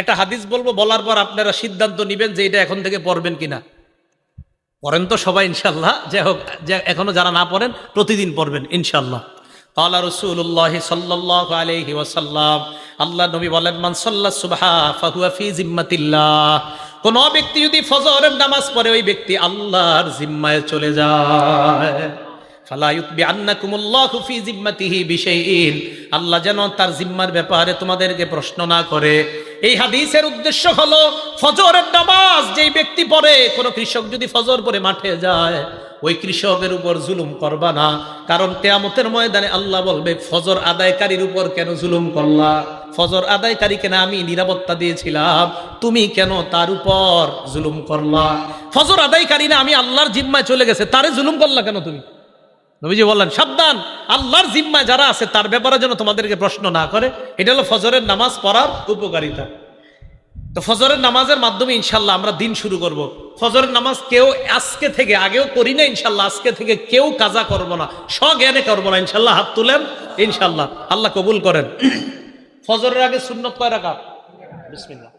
একটা হাদিস বলবো, বলার পর আপনারা সিদ্ধান্ত নেবেন যে এটা এখন থেকে পড়বেন কিনা। পড়েন তো সবাই ইনশাল্লাহ, যাই হোক, এখনো যারা না পড়েন প্রতিদিন পড়বেন ইনশাল্লাহ। ক্বালা রাসূলুল্লাহ সাল্লাল্লাহু আলাইহি ওয়াসাল্লাম, আল্লাহ নবী বলেন, মান সাল্লা সুবহা ফাহুয়া ফি জিম্মাতিল্লাহ, কোন ব্যক্তি যদি ফজরের নামাজ পড়ে ওই ব্যক্তি আল্লাহর জিম্মায় চলে যায়। ফালা ইউতবিআন্নাকুমুল্লাহু ফি জিম্মাতিহি বিশাইইন, আল্লাহ যেন তার জিম্মার ব্যাপারে তোমাদেরকে প্রশ্ন না করে। এই হাদিসের উদ্দেশ্য হলো ফজরের নামাজ যেই ব্যক্তি পড়ে, কোন কৃষক যদি ফজর পড়ে মাঠে যায় ওই কৃষকের উপর জুলুম করবা না, কারণ কিয়ামতের ময়দানে আল্লাহ বলবে ফজর আদায়কারীর উপর কেন জুলুম করলা, ফজর আদায়কারীকে না আমি নিরাপত্তা দিয়েছিলাম, তুমি কেন তার উপর জুলুম করলা। ফজর আদায়কারী না আমি আল্লাহর জিম্মায় চলে গেছে, তারে জুলুম করলা কেন তুমি? নবীজি বললেন সাবধান, আল্লাহর জিম্মায় যারা আছে তার ব্যাপারে যেন তোমাদেরকে প্রশ্ন না করে। এটা হলো ফজরের নামাজ পড়ার উপকারিতা। তো ফজরের নামাজের মাধ্যমে ইনশাল্লাহ আমরা দিন শুরু করব। ফজরের নামাজ কেউ আজকে থেকে, আগেও করি না ইনশাল্লাহ, আজকে থেকে কেউ কাজা করবো না, স্বজ্ঞানে করবো না ইনশাল্লাহ। হাত তুলেন ইনশাল্লাহ, আল্লাহ কবুল করেন। ফজরের আগে সুন্নত কয় রাকাত? বিসমিল্লাহ।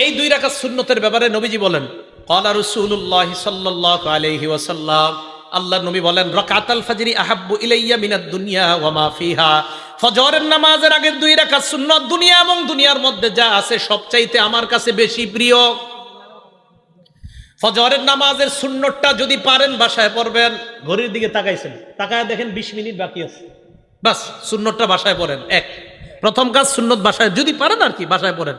এই 2 রাকাত সুন্নতের ব্যাপারে নবীজি বলেন, ক্বালা রাসূলুল্লাহ সাল্লাল্লাহু আলাইহি ওয়াসাল্লাম, আল্লাহ নবী বলেন, রাকাতাল ফজরি আহাব্বু ইলাইয়া মিনাদ দুনিয়া ওয়া মা ফিহা, ফজরের নামাজের আগের 2 রাকাত সুন্নত দুনিয়া এবং দুনিয়ার মধ্যে যা আছে সবচাইতে আমার কাছে বেশি প্রিয়। ফজরের নামাজের সুন্নতটা যদি পারেন বাসায় পড়বেন। ঘড়ির দিকে তাকাইছেন, তাকায় দেখেন 20 মিনিট বাকি আছে, বাস সুন্নতটা বাসায় পড়েন। প্রথম কাজ সুন্নত বাসায় যদি পারেন আর কি বাসায় পড়েন।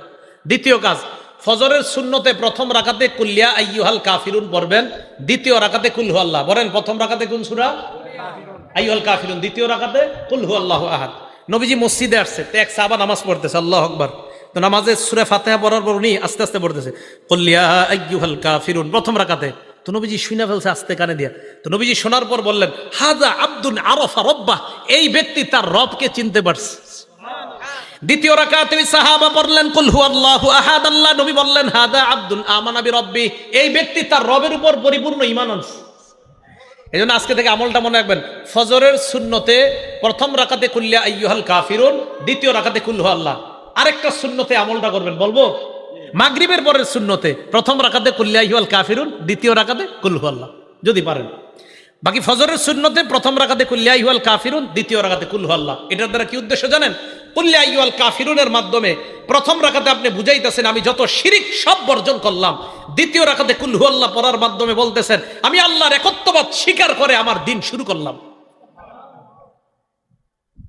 দ্বিতীয় কাজ, ফজরের সুন্নতে প্রথম রাকাতে কুল্লিয়া আইয়ুহাল কাফিরুন পড়বেন, দ্বিতীয় রাকাতে কুল হু আল্লাহ। বলেন প্রথম রাকাতে কোন সূরা? আইয়ুহাল কাফিরুন, দ্বিতীয় রাকাতে কুল হু আল্লাহু আহাদ। নবীজি মসজিদে আসছে, তো এক সাহাবা নামাজ পড়তেছে, আল্লাহু আকবার। তো নামাজে সূরা ফাতিহা পড়ার পর উনি আস্তে আস্তে পড়তেছে কুল্লিয়া আইয়ুহাল কাফিরুন প্রথম রাকাতে। তো নবীজি শুনে ফেলছে আস্তে কানে দিয়া। তো নবীজি শোনার পর বললেন, হাযা আব্দুন আরাফা রাব্বাহ, এই ব্যক্তি তার রবকে চিনতে পারছে। দ্বিতীয় রাকাতে সাহাবা পড়লেন কুল হু আল্লাহু আহাদ, আল্লাহ নবী বললেন হাদা আব্দুন আমানা বিরব্বি, এই ব্যক্তি তার রবের উপর পরিপূর্ণ ঈমান আনছে। এজন্য আজকে থেকে আমলটা মনে রাখবেন, ফজরের সুন্নতে প্রথম রাকাতে কুল্লিয়া আইয়ুহাল কাফিরুন, দ্বিতীয় রাকাতে কুল হু আল্লাহ। আরেকটা সুন্নতে আমলটা করবেন, বলবো মাগরিবের পরের সুন্নতে প্রথম রাকাতে কুল্লিয়া আইয়ুহাল কাফিরুন, দ্বিতীয় রাকাতে কুল হু আল্লাহ যদি পারেন। বাকি ফজরের সুন্নতে প্রথম রাকাতে কুল্লিয়া আইয়ুহাল কাফিরুন, দ্বিতীয় রাকাতে কুল হু আল্লাহ। এটার দ্বারা কি উদ্দেশ্য জানেন? কুল্লিয়া আইয়ুহাল কাফিরুনের মাধ্যমে প্রথম রাকাতে আপনি বুঝাইতেছেন আমি যত শিরিক সব বর্জন করলাম, দ্বিতীয় রাকাতে কুল হু আল্লাহ পড়ার মাধ্যমে বলতেছেন আমি আল্লাহর একত্ববাদ স্বীকার করে আমার দিন শুরু করলাম।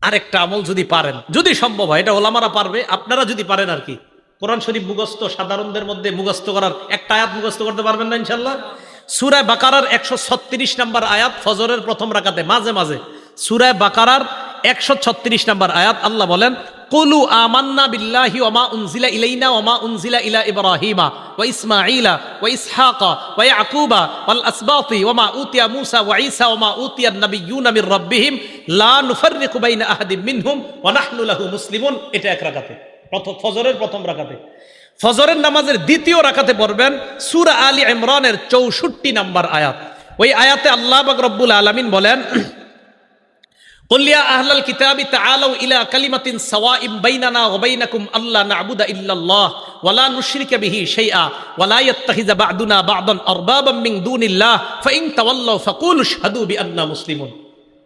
আরেকটা আমল যদি পারেন, যদি সম্ভব হয়, এটা ওলামারা পারবে, আপনারা যদি পারেন আর কি, কোরআন শরীফ মুখস্থ সাধারণদের মধ্যে মুখস্থ করার একটা আয়াত মুখস্থ করতে পারবেন না ইনশাল্লাহ? সূরা বাকারার 136 নম্বর আয়াত ফজরের প্রথম রাকাতে মাঝে মাঝে, সূরা বাকারার 136 নম্বর আয়াত, আল্লাহ বলেন কুলু আমান্না বিল্লাহি ওয়া মা উনজিলা ইলাইনা ওয়া মা উনজিলা ইলা ইব্রাহিমা ওয়া ইসমাঈলা ওয়া ইসহাকা ওয়া ইয়াকুবা ওয়াল আসবাতি ওয়া মা উতিয়া মূসা ওয়া ঈসা ওয়া মা উতিয়ান নাবিয়্যুনা মির রাব্বিহিম লা নুফাররিকু বাইনা আহাদিম মিনহুম ওয়া নাহনু লাহু মুসলিমুন। এটা এক রাকাতে, ফজরের প্রথম রাকাতে। ফজরের নামাজের দ্বিতীয় রাকাতে পড়বেন সূরা আলী ইমরানের 64 নম্বর আয়াত। ওই আয়াতে আল্লাহ পাক রব্বুল আলামিন বলেন, কুল ইয়া আহলাল কিতাবি তাআলাউ ইলা কালিমাতিন সাওয়াইম বাইনানা ওয়া বাইনাকুম আল্লা না'বুদা ইল্লাল্লাহ ওয়া লা নুশরিকা বিহি শাইআ ওয়া লা ইয়াত্তাখিযা বা'দুনা বা'দান আরবাবাম মিন দুনিল্লাহ ফাইন তাওয়াল্লাউ ফাকুলু আশহাদু বিআন্না মুসলিমুন।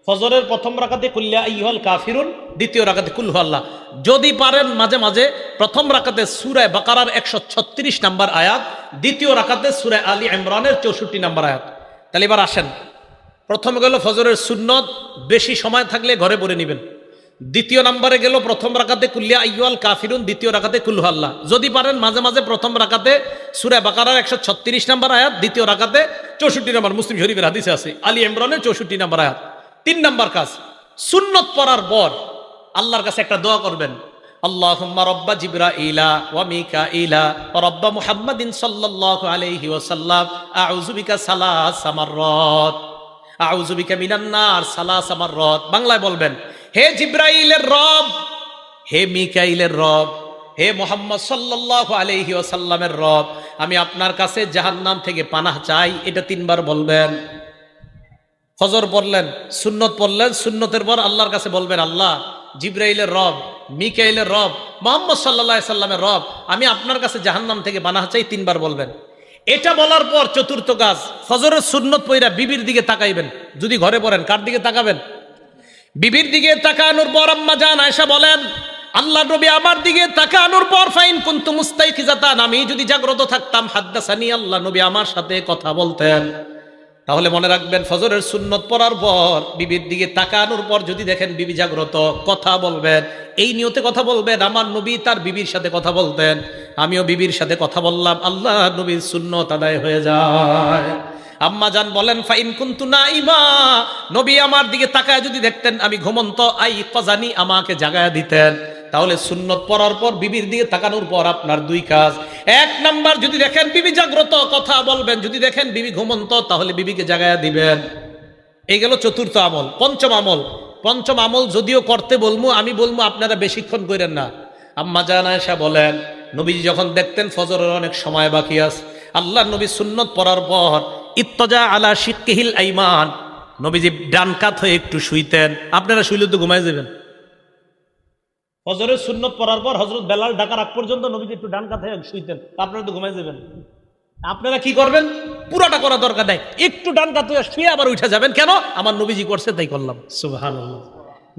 ফজরের প্রথম রাকাতে কুল ইয়া আইয়ুহাল কাফিরুন, দ্বিতীয় রাকাতে কুল হু আল্লাহ। যদি পারেন মাঝে মাঝে প্রথম রাকাতে সূরা বাকারার 136 নম্বর আয়াত, দ্বিতীয় রাকাতে সূরা আলী ইমরানের 64 নম্বর আয়াত। তাহলে এবার আসেন, প্রথমে গেল ফজরের সুন্নত, বেশি সময় থাকলে ঘরে পড়ে নেবেন। দ্বিতীয় নম্বরে গেল প্রথম রাকাতে কুল্লিয়া আইয়ুহাল কাফিরুন, দ্বিতীয় রাকাতে কুল হু আল্লাহ। যদি পারেন মাঝে মাঝে প্রথম রাকাতে সূরা বাকারার 136 নম্বর আয়াত, দ্বিতীয় রাকাতে 64 নম্বর, মুসলিম শরীফের হাদিসে আছে আলী ইমরানের 64 নম্বর আয়াত। 3 নম্বর কাজ, সুন্নত পড়ার পর আল্লাহর কাছে একটা দোয়া করবেন, আল্লাহুম্মা রাব্বা জিবরাইলা ওয়া মিকাইলা ওয়া রাব্বা মুহাম্মাদিন সাল্লাল্লাহু আলাইহি ওয়াসাল্লাম আউযু বিকা সালাসা মাররাত আউযু বিকা মিনান নার সালাসা মাররাত। বাংলায় বলবেন, হে জিবরাইলের রব, হে মিকাইলের রব, হে মুহাম্মদ সাল্লাল্লাহু আলাইহি ওয়াসাল্লামের রব, আমি আপনার কাছে জাহান্নাম থেকে পানাহ চাই। এটা 3 বার বলবেন। ফজর পড়লেন, সুন্নত পড়লেন, সুন্নতের পর আল্লাহর কাছে বলবেন, আল্লাহ জিবরাইলের রব, মিকাইলের রব, মুহাম্মদ সাল্লাল্লাহু আলাইহি সাল্লামের রব, আমি আপনার কাছে জাহান্নাম থেকে পানাহ চাই, 3 বার বলবেন। এটা বলার পর চতুর্থ কাজ, ফজরের সুন্নত পইরা বিবির দিকে তাকাইবেন। যদি ঘরে পড়েন, কার দিকে তাকাবেন? বিবির দিকে তাকানোর পর আম্মা জান আয়েশা বলেন, আল্লাহ নবী আমার দিকে তাকানোর পর ফাইন কুনতু মুস্তাইকিজাতান, আমি যদি জাগ্রত থাকতাম, হাদ্দাসানি, আল্লাহ নবী আমার সাথে কথা বলতেন। তাহলে মনে রাখবেন, ফজরের সুন্নত পড়ার পর বিবির দিকে তাকানোর পর যদি দেখেন বিবি জাগ্রত, কথা বলবেন। এই নিয়তে কথা বলবেন, আমার নবী তার বিবির সাথে কথা বলতেন, আমিও বিবির সাথে কথা বললাম, আল্লাহ নবীর সুন্নত আদায় হয়ে যায়। আম্মা জান বলেন, ফাইন কুনতু নাইমা, নবী আমার দিকে তাকায় যদি দেখতেন আমি ঘুমন্ত, আই কজানি, আমাকে জাগায়া দিতেন। তাহলে সুন্নত পড়ার পর বিবির দিকে তাকানোর পর আপনার 2 কাজ। 1 নাম্বার, যদি দেখেন বিবি জাগ্রত, কথা বলবেন। যদি দেখেন বিবি ঘুমন্ত, তাহলে বিবিকে জাগায়া দিবেন। এই গেল চতুর্থ আমল। পঞ্চম আমল যদিও করতে বলবো, আমি বলবো আপনারা বেশিক্ষণ করেন না। আম্মা জান আয়েশা বলেন, নবীজি যখন দেখতেন ফজরের অনেক সময় বাকি আছে, আল্লাহ নবী সুন্নত পড়ার পর ইত্তজা আলা শিক্কিহিল আইমান, নবীজি ডান কাত হয়ে একটু শুইতেন। আপনারা শুইলে তো ঘুমাই যাবেন। ফজরের সুন্নত পড়ার পর হযরত বেলাল ডাকার আগ পর্যন্ত নবীজি একটু ডান কাত হয়ে শুইতেন, আপনারা তো ঘুমাই যাবেন। আপনারা কি করবেন? পুরাটা করা দরকার নাই, একটু ডান কাত হয়ে শুয়ে আবার উঠে যাবেন। কেন? আমার নবীজি করছে তাই করলাম। সুবহানাল্লাহ,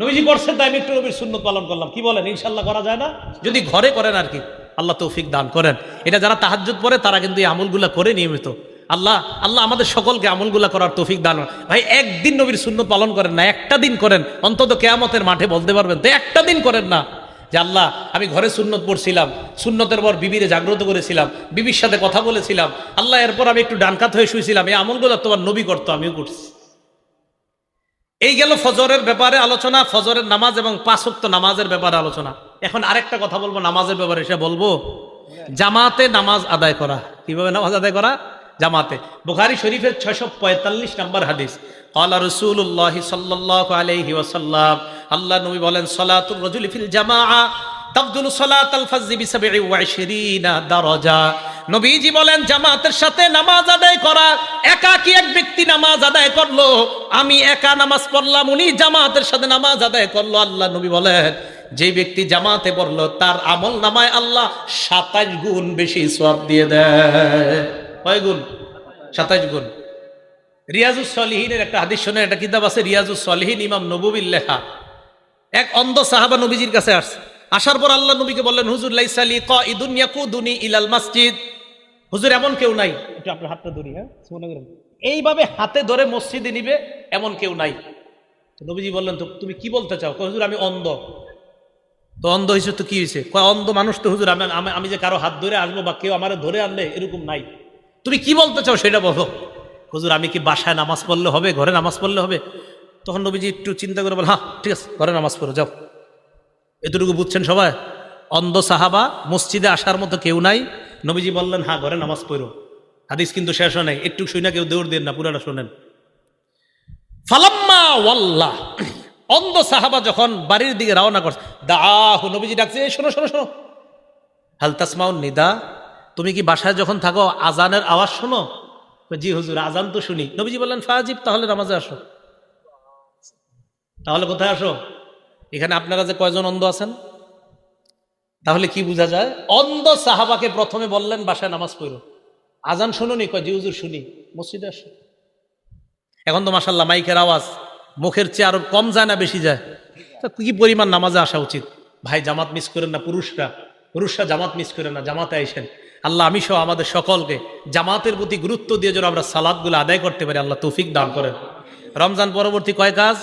নবীজি করছে তাই আমি একটু নবীর সুন্নত পালন করলাম। কি বলেন? ইনশাআল্লাহ করা যায় না? যদি ঘরে করেন আর কি। আল্লাহ তৌফিক দান করেন। এটা যারা তাহাজ্জুদ পড়ে তারা কিন্তু এই আমলগুলা করে নিয়মিত। আল্লাহ আমাদের সকলকে আমলগুলা করার তৌফিক দান। ভাই, একদিন নবীর সুন্নত পালন করেন না, একটা দিন করেন, অন্তত কিয়ামতের মাঠে বলতে পারবেন। তো একটা দিন করেন না যে আল্লাহ আমি ঘরে সুন্নত পড়ছিলাম, সুন্নতের পর বিবিরে জাগ্রত করেছিলাম, বিবির সাথে কথা বলেছিলাম, আল্লাহ এরপর আমি একটু ডানকাত হয়ে শুয়েছিলাম, এই আমলগুলো তোমার নবী করতো, আমিও করছি। এই গেল ফজরের ব্যাপারে আলোচনা, ফজরের নামাজ এবং 5 ওয়াক্ত নামাজের ব্যাপারে আলোচনা। এখন আরেকটা কথা বলবো নামাজের ব্যাপারে, সে বলবো জামাতে নামাজ আদায় করা। কিভাবে নামাজ আদায় করা? জামাতে। বুখারী শরীফের 645 নম্বর হাদিস, ক্বালা রাসূলুল্লাহ সাল্লাল্লাহু আলাইহি ওয়াসাল্লাম, আল্লাহ নবী বলেন, সালাতুর রাজুলি ফিল জামাআ তাফদুলু সালাতাল ফাজরি বি27 দারাজা। নবীজি বলেন, জামাতের সাথে নামাজ আদায় করা, একাকী এক ব্যক্তি নামাজ আদায় করলো, আমি একা নামাজ পড়লাম, উনি জামাতের সাথে নামাজ আদায় করলো, আল্লাহ নবী বলেন যে ব্যক্তি জামাতে পড়লো তার আমল নামায় আল্লাহ 27 গুণ বেশি সওয়াব দিয়ে দেয়। কয় গুণ? 27 গুণ। রিয়াজুস সলিহিনের একটা হাদিস শুনে, একটা কিতাব আছে রিয়াজুস সলিহিন, ইমাম নববীর লেখা। এক অন্ধ সাহাবা নবীজির কাছে আসছে। আসার পর আল্লাহ নবীকে বললেন, হুজুর লাইসা লি কাইদুন ইয়াকুদুনি ইলাল মসজিদ, হুজুর এমন কেউ নাই, একটু আপনার হাতটা ধরি, হ্যাঁ এইভাবে হাতে ধরে মসজিদে নিবে এমন কেউ নাই। তো নবীজি বললেন, তো তুমি কি বলতে চাও? হুজুর আমি অন্ধ। তো অন্ধ হয়েছে তো কি হয়েছে? অন্ধ মানুষ তো হুজুর, আমি যে কারো হাত ধরে আসবো বা কেউ আমার ধরে আনলে এরকম নাই, তুমি কি বলতে চাও সেটা বলো। হুজুর আমি কি বাসায় নামাজ পড়লে হবে, ঘরে নামাজ পড়লে হবে? তখন নবীজি একটু চিন্তা করে বল, হ্যাঁ ঠিক আছে, ঘরে নামাজ পড়ো যাও। এতটুকু বুঝছেন সবাই? অন্ধ সাহাবা, মসজিদে আসার মতো কেউ নাই, নবীজি বললেন হ্যাঁ ঘরে নামাজ পড়ো। হাদিস কিন্তু শেষ হয় নাই, একটু শুই না, কেউ দৌড় দেন না, পুরাটা শোনেন। ফালাম্মা ওয়াল্লাহ, অন্ধ সাহাবা যখন বাড়ির দিকে রওনা করছে, দাহু, নবীজি ডাকছে, শোনো শোনো শোনো, হাল তাসমাউন নিদা, তুমি কি বাসায় যখন থাকো আজানের আওয়াজ শোনো? জি হুজুর, আজান তো শুনি। নবীজি বললেন ফাজিব, তাহলে নামাজে আসো। তাহলে কোথায় আসো? এখানে আপনারা যে কয়জন অন্ধ আছেন, তাহলে কি বোঝা যায়? অন্ধ সাহাবাকে প্রথমে বললেন বাসায় নামাজ পড়ো। আজান শুনুনি? কয় জি হুজুর শুনি। মসজিদে আসো। এখন তো মাশাআল্লাহ মাইকের আওয়াজ মুখের চেয়ে আরো কম যায় না বেশি যায়? কি পরিমাণ নামাজে আসা উচিত। ভাই জামাত মিস করেন না, পুরুষরা জামাত মিস করেন না, জামাতে আইসেন। আল্লাহ আমি সহ আমাদের সকলকে জামাতের প্রতি গুরুত্ব দিয়ে যেন আমরা সালাতগুলো আদায় করতে পারি, আল্লাহ তৌফিক দান করেন। রমজান পরবর্তী কয় কাজ?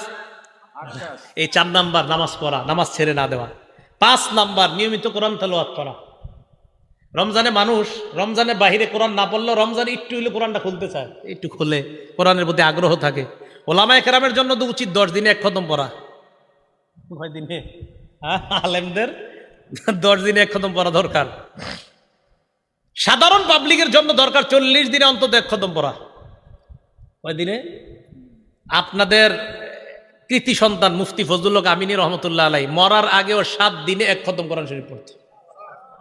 এই 4 নাম্বার, নামাজ পড়া, নামাজ ছেড়ে না দেওয়া। 5 নাম্বার, নিয়মিত কোরআন তেলাওয়াত করা। রমজানে মানুষ রমজানের বাহিরে কোরআন না পড়লেও রমজানে একটু হইলে কোরআনটা খুলতে চায়, একটু খুলে কোরআনের প্রতি আগ্রহ থাকে। ওলামায়ে কেরামের জন্য তো উচিত 10 দিনে 1 খতম পড়া। কয় দিনে? আলেমদের 10 দিনে 1 খতম পড়া দরকার। সাধারণ পাবলিকের জন্য দরকার 40 দিনে অন্তত 1 খতম পড়া। কয় দিনে? আপনাদের কৃতি সন্তান মুফতি ফজলুল হক আমিনী রহমতুল্লাহ আলাই মরার আগেও 7 দিনে 1 খতম কোরআন শরীফ পড়তো।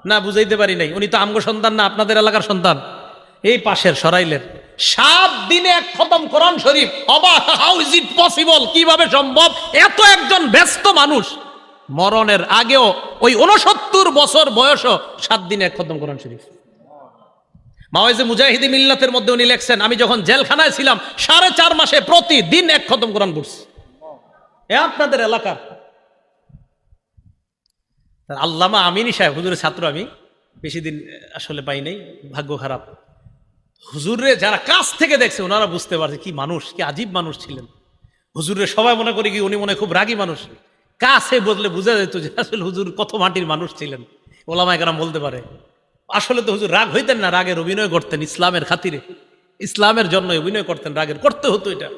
না বুঝাইতে পারি নাই, উনি তো আমগো সন্তান না, আপনাদের এলাকার সন্তান, এই পাশের সরাইলের। 7 দিনে 1 খতম কোরআন শরীফ। অবাক, হাউ ইজ ইট পসিবল? কিভাবে সম্ভব? এত একজন ব্যস্ত মানুষ মরণের আগেও ওই 69 বছর বয়সও 7 দিনে এক খতম কোরআন শরীফ। মাওয়াইজে মুজাহিদি মিল্লাতের মধ্যে উনি লেখছেন, আমি যখন জেলখানায় ছিলাম 4.5 মাসে প্রতিদিন এক খতম কোরআন পড়ছি। এ আপনাদের এলাকার আল্লামা আমিনী সাহেব, হুজুরের ছাত্র, আমি বেশি দিন আসলে পাই নাই, ভাগ্য খারাপ। হুজুরে যারা কাছ থেকে দেখছে ওনারা বুঝতে পারছে কি মানুষ, কি আজীব মানুষ ছিলেন। হুজুরে সবাই মনে করি কি উনি মনে খুব রাগী মানুষ, কাছে বললে বোঝা যেত যে আসলে হুজুর কত মাটির মানুষ ছিলেন। ওলামায়ে কেরাম বলতে পারে আসলে তো হুজুর রাগ হইতেন না, রাগের অভিনয় করতেন ইসলামের খাতিরে, ইসলামের জন্য অভিনয় করতেন, রাগের করতে হতো এটা।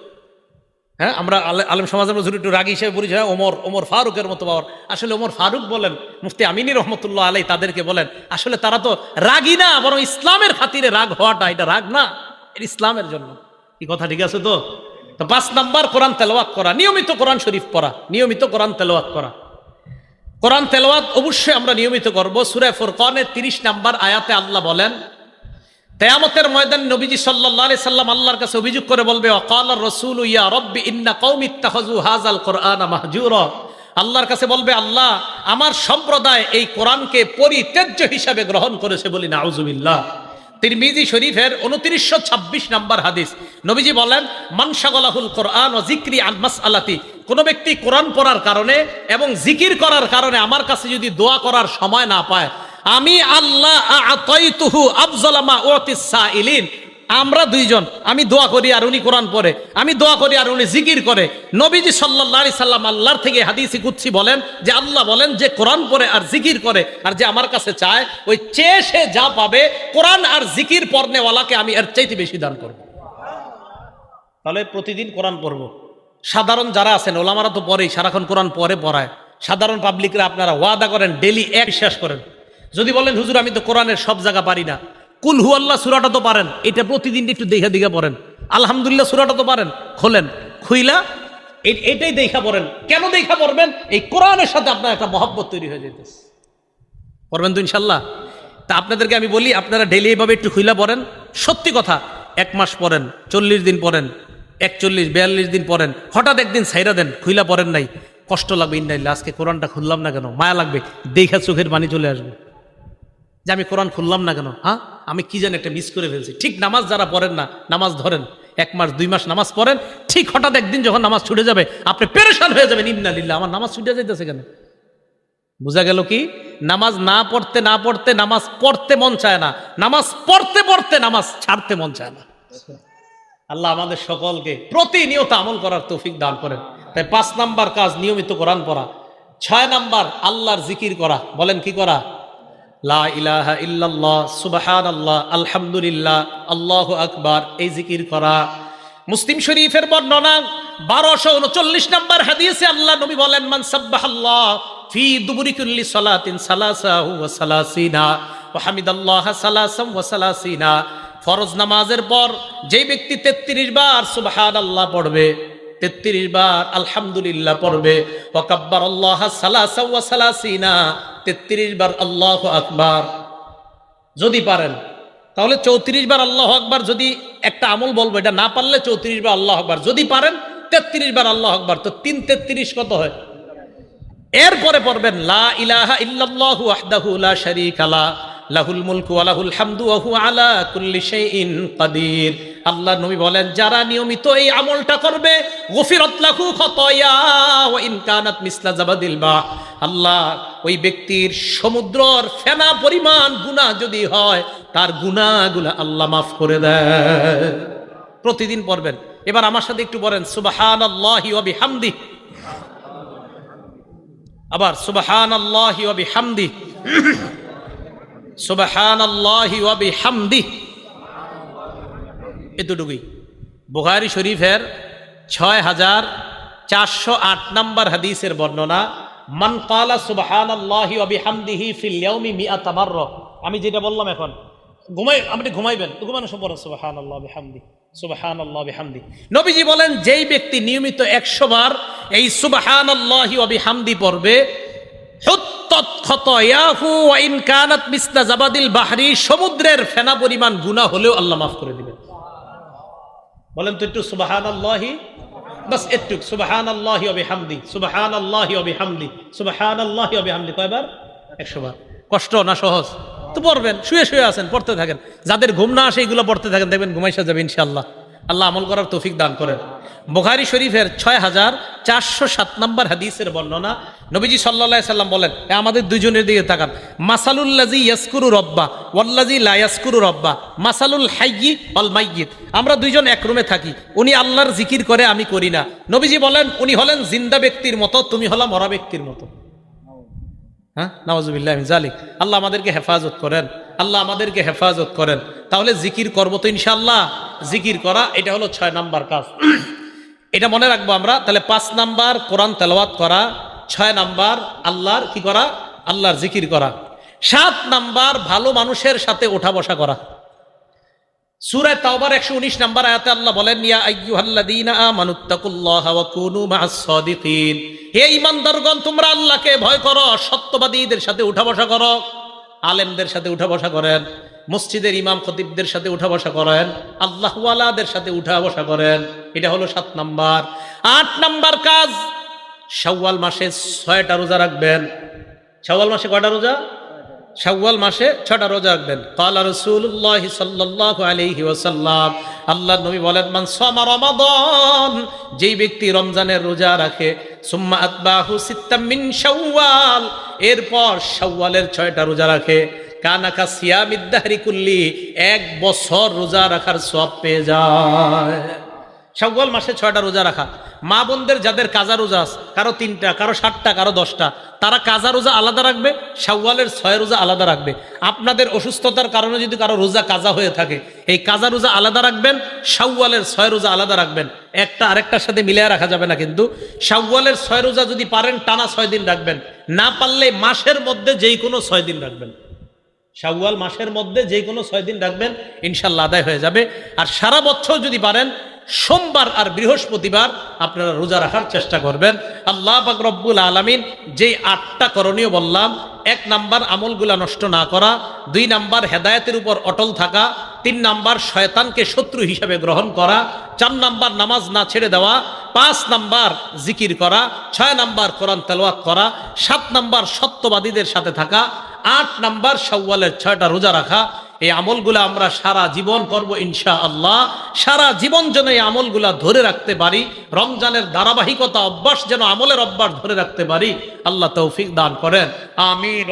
হ্যাঁ, আমরা আলেম সমাজের মধ্যে একটু রাগী হিসেবে পরিচয়, ওমর ফারুকের মতো বাবার। আসলে ওমর ফারুক বলেন, মুফতি আমিনী রহমতুল্লাহ আলাই তাদেরকে বলেন, আসলে তারা তো রাগী না, বরং ইসলামের খাতিরে রাগ হওয়াটা এটা রাগ না, এটা ইসলামের জন্য। কি কথা ঠিক আছে তো? 5 নাম্বার কোরআন তেলাওয়াত করা, নিয়মিত কোরআন শরীফ পড়া, নিয়মিত কোরআন তেলাওয়াত করা। কোরআন তেলাওয়াত অবশ্যই আমরা নিয়মিত করব। সূরা ফুরকানের 30 নাম্বার আয়াতে আল্লাহ বলেন, কিয়ামতের ময়দানে নবীজি সাল্লাল্লাহু আলাইহি সাল্লাম আল্লাহর কাছে অভিযোগ করে বলবে, ওয়াকালার রাসূলু ইয়া রাব্বি ইন্না কওমি ইত্তাখাযু হাযাল কুরআনা মাহজুরা। আল্লাহর কাছে বলবে, আল্লাহ আমার সম্প্রদায় এই কোরআনকে পরিত্যাজ্য হিসাবে গ্রহণ করেছে, বলি নাউজুবিল্লাহ। তিরমিজি শরীফের 2926 নাম্বার হাদিস, নবীজি বলেন, মান শাগালাহুল কোরআন ওয়া যিকরি আন মাসআলাতি, কোন ব্যক্তি কোরআন পড়ার কারণে এবং জিকির করার কারণে আমার কাছে যদি দোয়া করার সময় না পায়, আমি আল্লাহ আতাইতুহু আফযালা মা উতিস সাইলিন। আমরা দুইজন, আমি দোয়া করি আর উনি কোরআন পড়ে, আমি দোয়া করি আর উনি জিকির করে। নবীজি সাল্লাল্লাহু আলাইহি সাল্লাম আল্লাহর থেকে হাদিসে কুদসি বলেন যে আল্লাহ বলেন যে কোরআন পড়ে আর জিকির করে আর যে আমার কাছে চায়, ওই চেয়ে সে যা পাবে কোরআন আর জিকির পড়নেওয়ালাকে আমি এর চাইতে বেশি দান করব। তাহলে প্রতিদিন কোরআন পড়ব। সাধারণ যারা আছেন ওলামারা তো পড়েই, সারাক্ষণ কোরআন পড়ায়। সাধারণ পাবলিকরা আপনারা ওয়াদা করেন ডেইলি এক বিশ্বাস করেন। যদি বলেন হুজুর আমি তো কোরআনের সব জায়গা পারি না, কুল হু আল্লাহ সূরাটা তো পারেন, এটা প্রতিদিন একটু দেখা পড়েন। আলহামদুলিল্লাহ সূরাটা তো পারেন, খোলেন, খুইলা এটাই দেখা পড়েন। কেন দেখা পড়বেন? এই কোরআনের সাথে আপনার একটা মহব্বত তৈরি হয়ে যেতেছে। পড়বেন তো ইনশাল্লাহ। তা আপনাদেরকে আমি বলি, আপনারা ডেইলি এইভাবে একটু খুইলা পড়েন। সত্যি কথা, 1 মাস পড়েন, 40 দিন পড়েন, 41-42 দিন পড়েন, হঠাৎ একদিন ছাইরা দেন, খুইলা পড়েন নাই, কষ্ট লাগবে। ইন্নালিল্লাহ, আজকে কোরআনটা খুললাম না কেন, মায়া লাগবে, দেখা চোখের পানি চলে আসবে যে আমি কোরআন খুললাম না কেন, হ্যাঁ আমি কি জানি একটা মিস করে ফেলছি। ঠিক নামাজ যারা পড়েন না, নামাজ ধরেন 1 মাস 2 মাস নামাজ পড়েন, ঠিক হঠাৎ একদিন যখন নামাজ ছুটে যাবে আপনি পেরেশান হয়ে যাবেন, ইন্নালিল্লাহ আমার নামাজ ছুটে যাইতেছে কেন। বোঝা গেল কি? নামাজ না পড়তে নামাজ পড়তে মন চায় না, নামাজ পড়তে নামাজ ছাড়তে মন চায় না। আল্লাহ আমাদের সকলকে প্রতিনিয়ত আমল করার তৌফিক দান করেন। তাই 5 নাম্বার কাজ নিয়মিত কোরআন পড়া। 6 নাম্বার আল্লাহর জিকির করা। বলেন কি করা? লা ইলাহা ইল্লাল্লাহ, সুবহানাল্লাহ, আলহামদুলিল্লাহ, আল্লাহু আকবার, এই জিকির করা। মুসলিম শরীফের বর্ণনা 1239 নাম্বার হাদিসে আল্লাহ নবী বলেন, মান সাব্বাহাল্লাহ ফি দুবুরি কুল্লি সালাতিন সালাসাহু ওয়া সালাসিনা ওয়া হামিদাল্লাহ সালাসাম ওয়া সালাসিনা। ফরজ নামাজের পর যেই ব্যক্তি 33 বার সুবহানাল্লাহ পড়বে, 33 বার আলহামদুলিল্লাহ পড়বে, ওয়া কাব্বারাল্লাহ সালাসা ওয়া সালাসিনা, 33 বার আল্লাহু আকবার। যদি পারেন তাহলে 34 বার আল্লাহু আকবার। যদি একটা আমল বলবো, এটা না পারলে 34 বার আল্লাহু আকবার, যদি পারেন 33 বার আল্লাহু আকবার। তো 3 33 কত হয়? এরপরে পড়বেন লা ইলাহা ইল্লাল্লাহু ওয়াহদাহু লা শারীকা লা, লাহুল মুলকু ওয়া লাহুল হামদু ওয়া হুয়া আলা কুল্লি শাইইন কাদির। আল্লাহ নবী বলেন, যারা নিয়মিত এই আমলটা করবে, গফিরাত লাহু খাতায়া ওয়া ইন কানাত মিসলা জাবাদিল বা, আল্লাহ ওই ব্যক্তির সমুদ্রের ফেনা পরিমাণ গুনাহ যদি হয়, তার গুনাহগুলো আল্লাহ মাফ করে দেয়। প্রতিদিন পড়বেন। এবার আমার সাথে একটু বলেন সুবহানাল্লাহি ওয়া বিহামদিহি। আবার সুবহানাল্লাহি ওয়া বিহামদিহি, সুবহানাল্লাহি ওয়া বিহামদিহি। এতটুকুই। বুখারী শরীফের 6408 নাম্বার হাদিসের বর্ণনা, মান ক্বালা সুবহানাল্লাহি ওয়া বিহামদিহি ফিল ইয়াউমি মিআতা মাররা। আমি যেটা বললাম এখন আপনি ঘুমাইবেন, ঘুমানোর সময় পড়েন সুবহানাল্লাহ বিহামদিহি, সুবহানাল্লাহ বিহামদিহি। নবীজি বলেন, যেই ব্যক্তি নিয়মিত 100 বার এই সুবহানাল্লাহি ওয়া বিহামদিহি পড়বে, হুত্তাত খাতায়াহু ওয়া ইন কানাত মিসলা জাবাদিল বাহরি, সমুদ্রের ফেনা পরিমাণ গুনাহ হলেও আল্লাহ মাফ করে দিবেন। বলেন তো একটু সুবহানাল্লাহি। বাস একটু সুবহানাল্লাহি ওয়া বিহামদি, সুবহানাল্লাহি ওয়া বিহামদি, সুবহানাল্লাহি ওয়া বিহামদি কয়বার? 100 বার। কষ্ট না সহজ? তো পড়বেন, শুয়ে শুয়ে আছেন পড়তে থাকেন। যাদের ঘুম না আসে এগুলো পড়তে থাকেন, দেখবেন ঘুমাইসা যাবে ইনশাআল্লাহ। আল্লাহ আমল করার তৌফিক দান করেন। বুখারী শরীফের 6407 নম্বর হাদিসের বর্ণনা, নবীজি সাল্লাল্লাহু আলাইহি সাল্লাম বলেন, আমাদের দুইজনের দিকে তাকান, মাসালুল্লাযী ইয়াসকুরু রব্বা ওয়াল্লাযী লা ইয়াসকুরু রব্বা মাসালুল হাইয়্যি ওয়াল মাইয়্যিত। আমরা দুইজন এক রুমে থাকি, উনি আল্লাহর জিকির করে, আমি করি না। নবীজি বলেন, উনি হলেন জিন্দা ব্যক্তির মতো, তুমি হলো মরা ব্যক্তির মতো। হ্যাঁ, নাউযুবিল্লাহি মিন যালিক। আল্লাহ আমাদেরকে হেফাজত করেন, আল্লাহ আমাদেরকে হেফাজত করেন। তাহলে জিকির করবো তো ইনশাআল্লাহ। জিকির করা এটা হলো 6 নাম্বার কাজ, এটা মনে রাখবো আমরা। তাহলে 5 নাম্বার কোরআন তেলাওয়াত করা, 6 নাম্বার আল্লাহর কি করা? আল্লাহর জিকির করা। 7 নাম্বার ভালো মানুষের সাথে ওঠা বসা করা। সূরা তাওবার 119 নাম্বার আয়াতে আল্লাহ বলেন, ইয়া আইয়ুহাল্লাযীনা আমানুত্তাকুল্লাহা ওয়া কুনু মা'আস সাদিকিন। হে ঈমানদারগণ, তোমরা আল্লাহকে ভয় করো, সত্যবাদীদের সাথে উঠা বসা করো। আলেমদের সাথে উঠা বসা করেন, মসজিদের ইমাম খতিবদের সাথে উঠা বসা করেন, আল্লাহওয়ালাদের সাথে উঠা বসা করেন। এটা হলো 7 নাম্বার। 8 নাম্বার কাজ, শাওয়াল মাসে 6টা রোজা রাখবেন। শাওয়াল মাসে কয়টা রোজা? শাওয়াল মাসে 6টা রোজা রাখবেন। ক্বালা রাসূলুল্লাহ সাল্লাল্লাহু আলাইহি ওয়াসাল্লাম, আল্লাহর নবী বলেন, মান সামা রমাদান, যেই ব্যক্তি রমজানের রোজা রাখে, সুম্মা আতবাহু সিত্তাম মিন শাওয়াল, এরপর শাওয়ালের 6টা রোজা রাখে, কানা কা সিয়ামিদ দাহরি কুল্লি, 1 বছর রোজা রাখার সওয়াব পেয়ে যায়। শাওয়াল মাসে 6টা রোজা রাখা। মা বোনদের যাদের কাজা রোজা আছে, কারো 3টা, কারো 7টা, কারো 10টা, তারা কাজা রোজা আলাদা রাখবে, শাওয়ালের 6 রোজা আলাদা রাখবে। আপনাদের অসুস্থতার কারণে যদি কারো রোজা কাজা হয়ে থাকে, এই কাজা রোজা আলাদা রাখবেন, শাওয়ালের 6 রোজা আলাদা রাখবেন। একটা আরেকটার সাথে মিলিয়ে রাখা যাবে না। কিন্তু শাওয়ালের 6 রোজা যদি পারেন টানা 6 দিন রাখবেন, না পারলে মাসের মধ্যে যেই কোনো 6 দিন রাখবেন। শাওয়াল মাসের মধ্যে যেই কোনো 6 দিন রাখবেন, ইনশাআল্লাহ আদায় হয়ে যাবে। আর সারা বছর যদি পারেন, সোমবার আর বৃহস্পতিবার আপনারা রোজা রাখার চেষ্টা করবেন। আল্লাহ পাক রব্বুল আলামিন যেই 8টা করণীয় বললাম, 1 নাম্বার আমলগুলা নষ্ট না করা, 2 নাম্বার হেদায়েতের উপর অটল থাকা, 3 নাম্বার শয়তানকে শত্রু হিসাবে গ্রহণ করা, 4 নাম্বার নামাজ না ছেড়ে দেওয়া, 5 নাম্বার জিকির করা, 6 নাম্বার কোরআন তেলাওয়াত করা, 7 নাম্বার সত্যবাদীদের সাথে থাকা, 8 নাম্বার শাওয়ালের 6টা রোজা রাখা। এই আমলগুলো আমরা সারা জীবন করব ইনশাআল্লাহ। সারা জীবন যেন এই আমলগুলা ধরে রাখতে পারি, রমজানের ধারাবাহিকতা অভ্যাস যেন আমলের অভ্যাস ধরে রাখতে পারি, আল্লাহ তৌফিক দান করেন। আমিন।